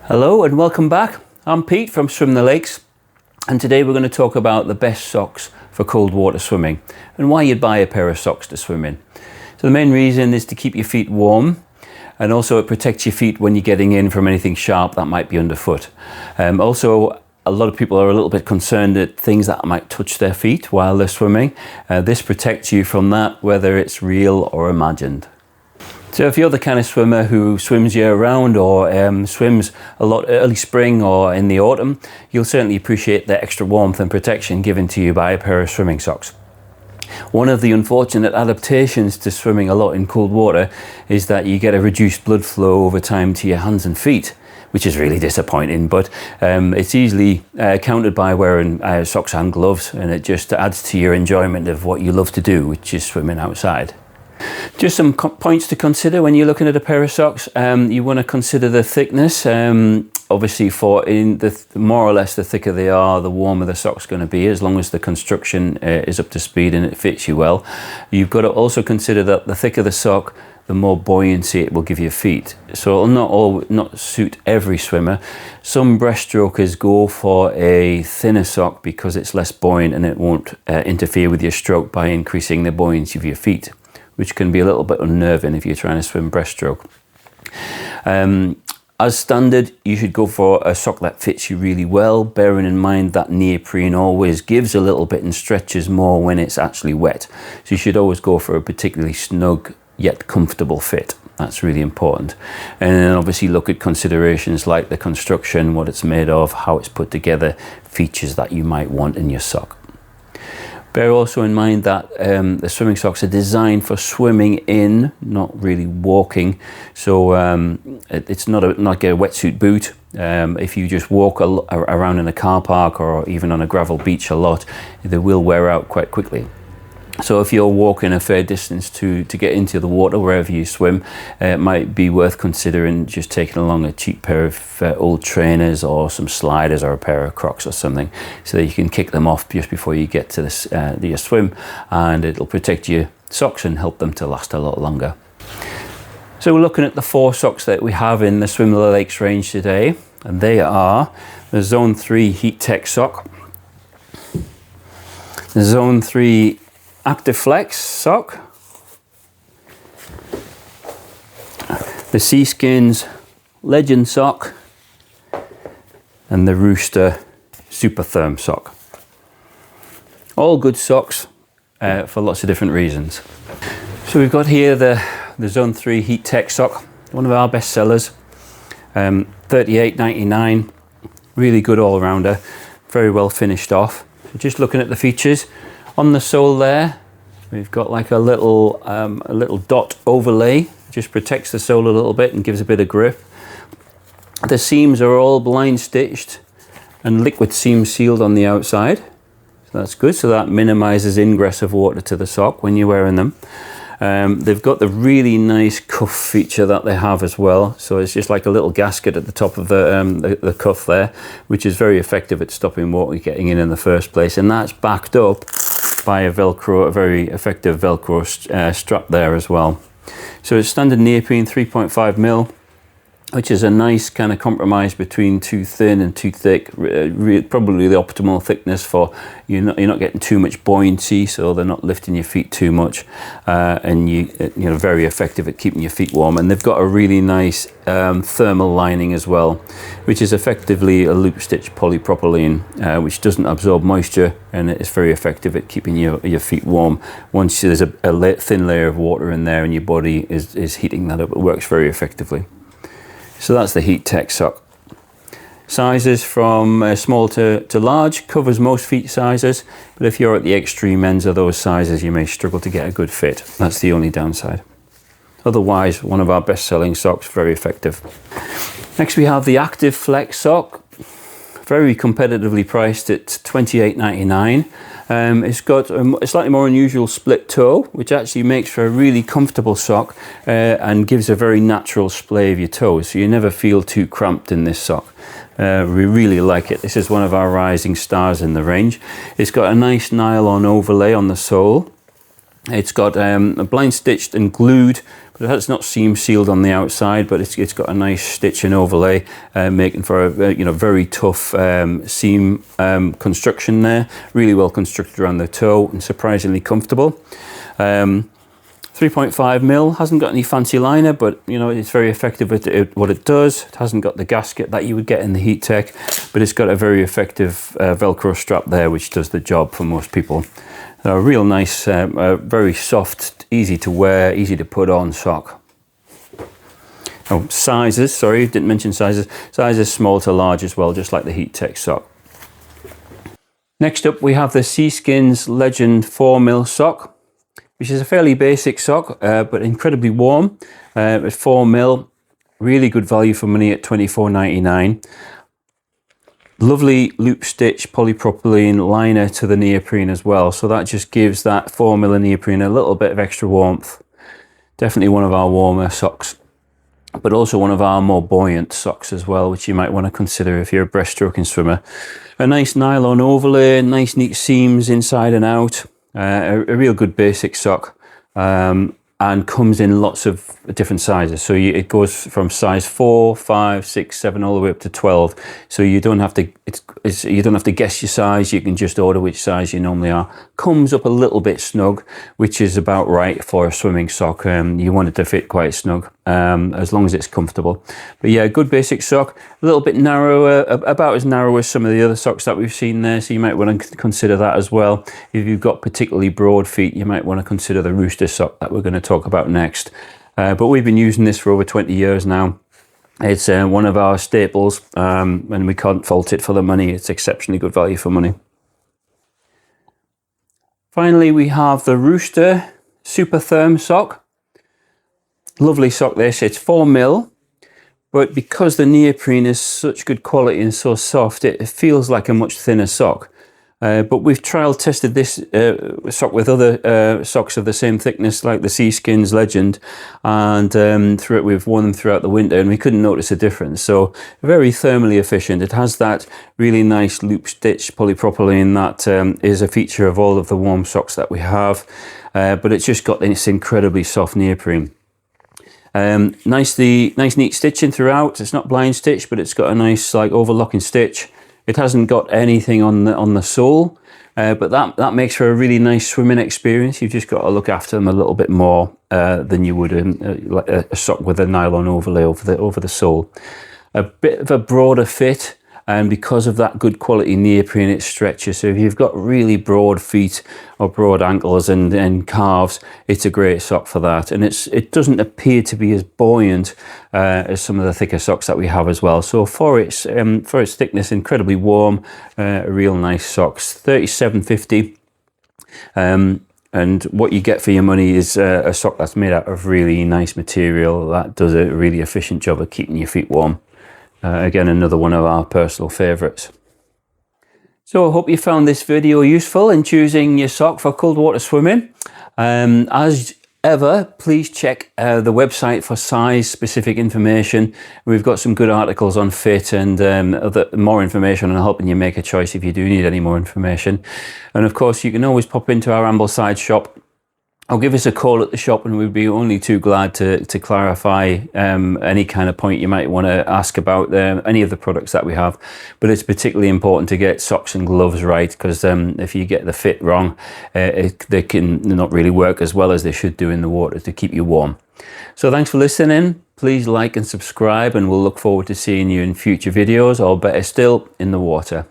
Hello and welcome back. I'm Pete from Swim the Lakes, and today we're going to talk about the best socks for cold water swimming and why you'd buy a pair of socks to swim in. So the main reason is to keep your feet warm, and also it protects your feet when you're getting in from anything sharp that might be underfoot. Also, a lot of people are a little bit concerned at things that might touch their feet while they're swimming. This protects you from that, whether it's real or imagined. So if you're the kind of swimmer who swims year round or swims a lot early spring or in the autumn, you'll certainly appreciate the extra warmth and protection given to you by a pair of swimming socks. One of the unfortunate adaptations to swimming a lot in cold water is that you get a reduced blood flow over time to your hands and feet, which is really disappointing, but it's easily countered by wearing socks and gloves, and it just adds to your enjoyment of what you love to do, which is swimming outside. Just some points to consider when you're looking at a pair of socks. You want to consider the thickness. Obviously, more or less the thicker they are, the warmer the sock's going to be, as long as the construction is up to speed and it fits you well. You've got to also consider that the thicker the sock, the more buoyancy it will give your feet. So it'll not suit every swimmer. Some breaststrokers go for a thinner sock because it's less buoyant and it won't interfere with your stroke by increasing the buoyancy of your feet, which can be a little bit unnerving if you're trying to swim breaststroke. As standard, you should go for a sock that fits you really well, bearing in mind that neoprene always gives a little bit and stretches more when it's actually wet. So you should always go for a particularly snug yet comfortable fit. That's really important. And then obviously look at considerations like the construction, what it's made of, how it's put together, features that you might want in your sock. Bear also in mind that the swimming socks are designed for swimming in, not really walking. So it's not like a wetsuit boot. If you just walk around in a car park or even on a gravel beach a lot, they will wear out quite quickly. So if you're walking a fair distance to get into the water wherever you swim, it might be worth considering just taking along a cheap pair of old trainers or some sliders or a pair of Crocs or something, so that you can kick them off just before you get to your swim, and it'll protect your socks and help them to last a lot longer. So we're looking at the 4 socks that we have in the Swim the Lakes range today, and they are the Zone 3 Heat Tech sock, the Zone 3 Active Flex sock, the Seaskins Legend sock, and the Rooster Supertherm sock. All good socks for lots of different reasons. So we've got here the Zone 3 Heat Tech sock, one of our best sellers, $38.99, really good all-rounder, very well finished off. So just looking at the features, on the sole there, we've got like a little dot overlay, just protects the sole a little bit and gives a bit of grip. The seams are all blind stitched and liquid seam sealed on the outside. So that's good, so that minimizes ingress of water to the sock when you're wearing them. They've got the really nice cuff feature that they have as well. So it's just like a little gasket at the top of the cuff there, which is very effective at stopping water getting in the first place. And that's backed up by a very effective Velcro strap there as well. So it's standard neoprene 3.5mm, which is a nice kind of compromise between too thin and too thick. Probably the optimal thickness for you're not getting too much buoyancy, so they're not lifting your feet too much, and you're very effective at keeping your feet warm. And they've got a really nice thermal lining as well, which is effectively a loop stitch polypropylene, which doesn't absorb moisture, and it's very effective at keeping your feet warm. Once there's a thin layer of water in there and your body is heating that up, it works very effectively. So that's the Heat Tech sock. Sizes from small to large, covers most feet sizes, but if you're at the extreme ends of those sizes, you may struggle to get a good fit. That's the only downside. Otherwise, one of our best-selling socks, very effective. Next we have the Active Flex sock, very competitively priced at $28.99. It's got a slightly more unusual split toe, which actually makes for a really comfortable sock and gives a very natural splay of your toes, so you never feel too cramped in this sock. We really like it. This is one of our rising stars in the range. It's got a nice nylon overlay on the sole, It's got blind stitched and glued, but it's not seam sealed on the outside, but it's got a nice stitch and overlay, making for a very tough seam construction there. Really well constructed around the toe and surprisingly comfortable. 3.5 mil, hasn't got any fancy liner, but it's very effective at what it does. It hasn't got the gasket that you would get in the Heat Tech, but it's got a very effective Velcro strap there, which does the job for most people. A real nice, very soft, easy to wear, easy to put on sock. Oh, sizes, sorry, didn't mention sizes. Sizes small to large as well, just like the Heat Tech sock. Next up, we have the Seaskins Legend 4mm sock, which is a fairly basic sock, but incredibly warm. At 4mm, really good value for money at $24.99. Lovely loop stitch polypropylene liner to the neoprene as well, so that just gives that 4mm neoprene a little bit of extra warmth. Definitely one of our warmer socks, but also one of our more buoyant socks as well, which you might want to consider if you're a breaststroking swimmer. A nice nylon overlay, nice neat seams inside and out. A real good basic sock, and comes in lots of different sizes. So it goes from size 4, 5, 6, 7, all the way up to 12. So you don't have to you don't have to guess your size. You can just order which size you normally are. Comes up a little bit snug, which is about right for a swimming sock. You want it to fit quite snug, as long as it's comfortable. But yeah, good basic sock. A little bit narrower, about as narrow as some of the other socks that we've seen there. So you might want to consider that as well. If you've got particularly broad feet, you might want to consider the Rooster sock that we're going to talk about next. But we've been using this for over 20 years now. It's one of our staples, and we can't fault it for the money. It's exceptionally good value for money. Finally, we have the Rooster Supertherm sock. Lovely sock this. It's 4mm, but because the neoprene is such good quality and so soft, it feels like a much thinner sock. But we've trial tested this sock with other socks of the same thickness, like the Seaskins Legend, and we've worn them throughout the winter, and we couldn't notice a difference. So very thermally efficient. It has that really nice loop stitch polypropylene that is a feature of all of the warm socks that we have, but it's just got this incredibly soft neoprene. Nice neat stitching throughout. It's not blind stitch, but it's got a nice like overlocking stitch. It hasn't got anything on the sole, but that makes for a really nice swimming experience. You've just got to look after them a little bit more than you would like a sock with a nylon overlay over the sole. A bit of a broader fit, and because of that good quality neoprene, it stretches. So if you've got really broad feet or broad ankles and calves, it's a great sock for that. And it doesn't appear to be as buoyant as some of the thicker socks that we have as well. So for its thickness, incredibly warm, real nice socks. $37.50. And what you get for your money is a sock that's made out of really nice material that does a really efficient job of keeping your feet warm. Again, another one of our personal favourites. So I hope you found this video useful in choosing your sock for cold water swimming. As ever, please check the website for size specific information. We've got some good articles on fit and more information on helping you make a choice if you do need any more information. And of course, you can always pop into our Ambleside shop or give us a call at the shop, and we'd be only too glad to clarify any kind of point you might want to ask about any of the products that we have. But it's particularly important to get socks and gloves right, because if you get the fit wrong, they can not really work as well as they should do in the water to keep you warm. So thanks for listening. Please like and subscribe, and we'll look forward to seeing you in future videos, or better still, in the water.